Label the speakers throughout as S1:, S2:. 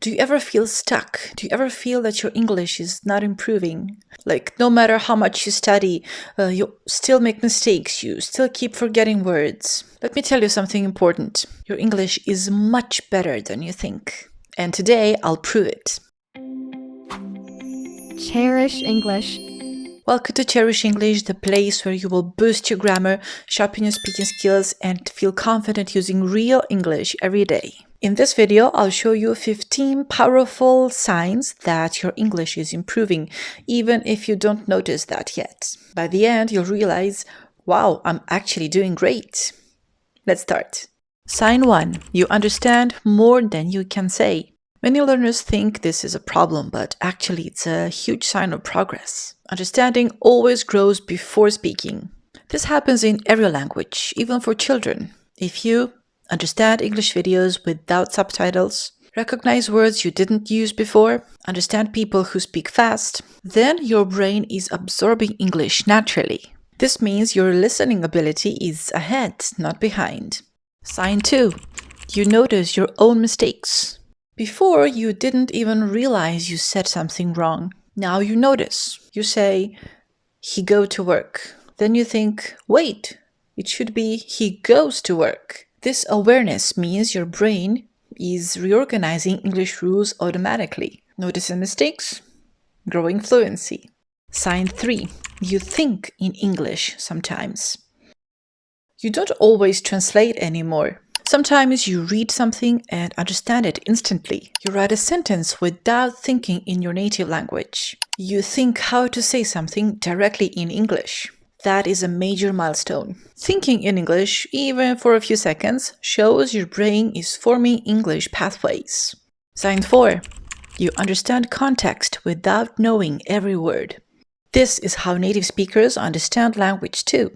S1: Do you ever feel stuck? Do you ever feel that your English is not improving? Like, no matter how much you study, you still make mistakes, you still keep forgetting words. Let me tell you something important. Your English is much better than you think. And today, I'll prove it.
S2: Cherish English.
S1: Welcome to Cherish English, the place where you will boost your grammar, sharpen your speaking skills, and feel confident using real English every day. In this video, I'll show you 15 powerful signs that your English is improving, even if you don't notice that yet. By the end, you'll realize, wow, I'm actually doing great. Let's start. Sign 1. You understand more than you can say. Many learners think this is a problem, but actually it's a huge sign of progress. Understanding always grows before speaking. This happens in every language, even for children. If you understand English videos without subtitles, recognize words you didn't use before, understand people who speak fast, then your brain is absorbing English naturally. This means your listening ability is ahead, not behind. Sign 2. You notice your own mistakes. Before, you didn't even realize you said something wrong. Now you notice. You say, he go to work. Then you think, wait, it should be he goes to work. This awareness means your brain is reorganizing English rules automatically. Noticing mistakes, growing fluency. Sign 3. You think in English sometimes. You don't always translate anymore. Sometimes you read something and understand it instantly. You write a sentence without thinking in your native language. You think how to say something directly in English. That is a major milestone. Thinking in English, even for a few seconds, shows your brain is forming English pathways. Sign 4. You understand context without knowing every word. This is how native speakers understand language too.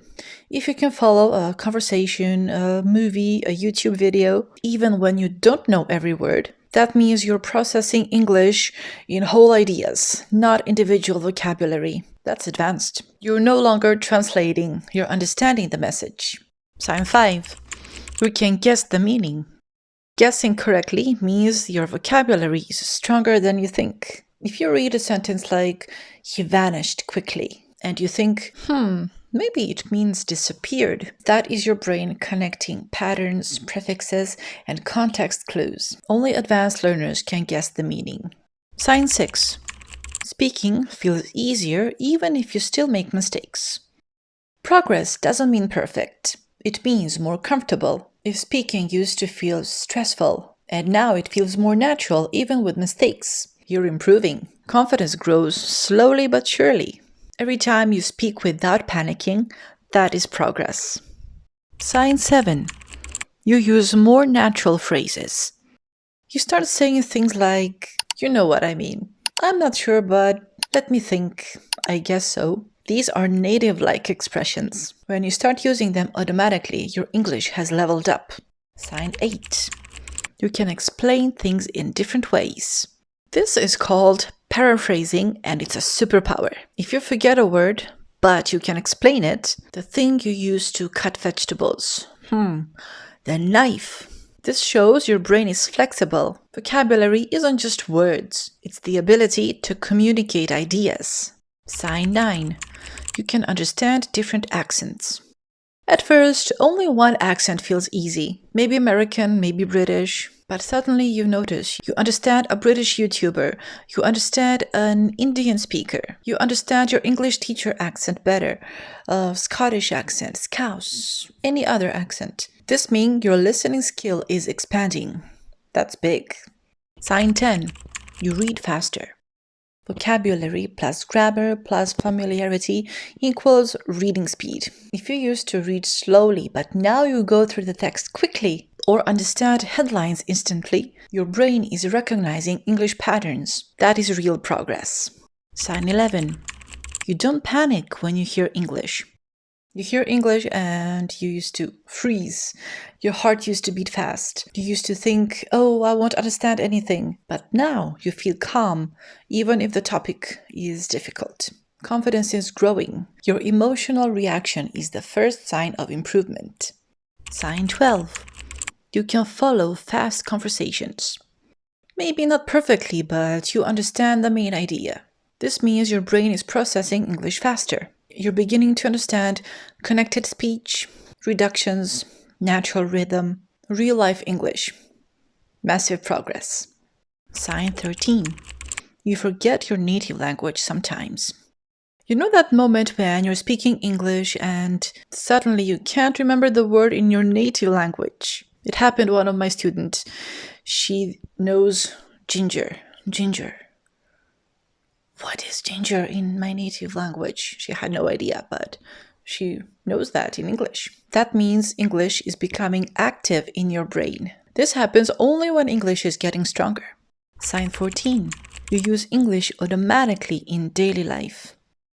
S1: If you can follow a conversation, a movie, a YouTube video, even when you don't know every word, that means you're processing English in whole ideas, not individual vocabulary. That's advanced. You're no longer translating, you're understanding the message. Sign 5. You can guess the meaning. Guessing correctly means your vocabulary is stronger than you think. If you read a sentence like, he vanished quickly, and you think, maybe it means disappeared, that is your brain connecting patterns, prefixes, and context clues. Only advanced learners can guess the meaning. Sign 6. Speaking feels easier even if you still make mistakes. Progress doesn't mean perfect. It means more comfortable. If speaking used to feel stressful, and now it feels more natural even with mistakes, you're improving. Confidence grows slowly but surely. Every time you speak without panicking, that is progress. Sign 7. You use more natural phrases. You start saying things like, you know what I mean. I'm not sure, but let me think. I guess so. These are native-like expressions. When you start using them automatically, your English has leveled up. Sign 8. You can explain things in different ways. This is called paraphrasing, and it's a superpower. If you forget a word, but you can explain it, the thing you use to cut vegetables. The knife. This shows your brain is flexible. Vocabulary isn't just words. It's the ability to communicate ideas. Sign 9. You can understand different accents. At first, only one accent feels easy. Maybe American, maybe British. But suddenly you notice you understand a British YouTuber, you understand an Indian speaker, you understand your English teacher accent better, a Scottish accent, Scouse, any other accent. This means your listening skill is expanding. That's big. Sign 10. You read faster. Vocabulary plus grammar plus familiarity equals reading speed. If you used to read slowly, but now you go through the text quickly, or understand headlines instantly, your brain is recognizing English patterns. That is real progress. Sign 11. You don't panic when you hear English. You hear English and you used to freeze. Your heart used to beat fast. You used to think, oh, I won't understand anything. But now you feel calm, even if the topic is difficult. Confidence is growing. Your emotional reaction is the first sign of improvement. Sign 12. You can follow fast conversations. Maybe not perfectly, but you understand the main idea. This means your brain is processing English faster. You're beginning to understand connected speech, reductions, natural rhythm, real-life English. Massive progress. Sign 13. You forget your native language sometimes. You know that moment when you're speaking English and suddenly you can't remember the word in your native language? It happened to one of my students. She knows ginger. Ginger. What is ginger in my native language? She had no idea, but she knows that in English. That means English is becoming active in your brain. This happens only when English is getting stronger. Sign 14. You use English automatically in daily life.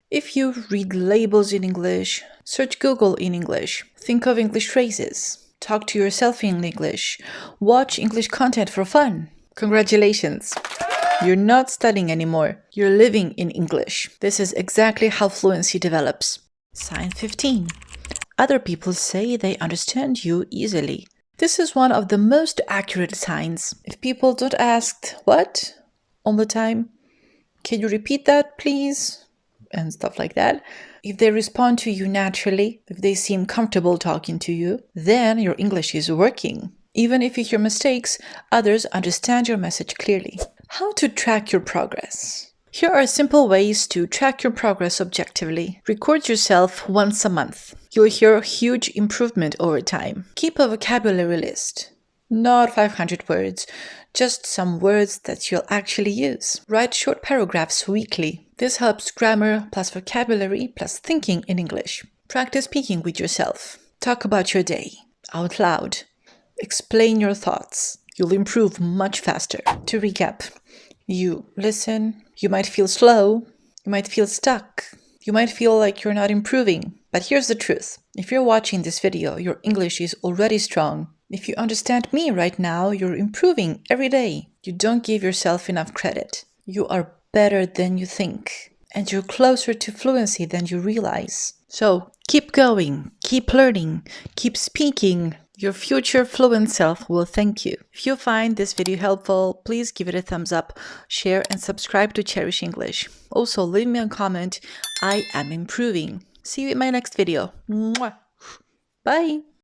S1: If you read labels in English, search Google in English, think of English phrases, talk to yourself in English, watch English content for fun. Congratulations! You're not studying anymore, you're living in English. This is exactly how fluency develops. Sign 15. Other people say they understand you easily. This is one of the most accurate signs. If people don't ask, what? All the time, can you repeat that, please? And stuff like that. If they respond to you naturally, if they seem comfortable talking to you, then your English is working. Even if you hear mistakes, others understand your message clearly. How to track your progress? Here are simple ways to track your progress objectively. Record yourself once a month. You'll hear a huge improvement over time. Keep a vocabulary list. Not 500 words, just some words that you'll actually use. Write short paragraphs weekly. This helps grammar plus vocabulary plus thinking in English. Practice speaking with yourself. Talk about your day out loud. Explain your thoughts. You'll improve much faster. To recap, you listen, you might feel slow, you might feel stuck, you might feel like you're not improving. But here's the truth. If you're watching this video, your English is already strong. If you understand me right now, you're improving every day. You don't give yourself enough credit. You are better than you think. And you're closer to fluency than you realize. So keep going, keep learning, keep speaking. Your future fluent self will thank you. If you find this video helpful, please give it a thumbs up, share and subscribe to Cherish English. Also, leave me a comment. I am improving. See you in my next video. Mwah. Bye.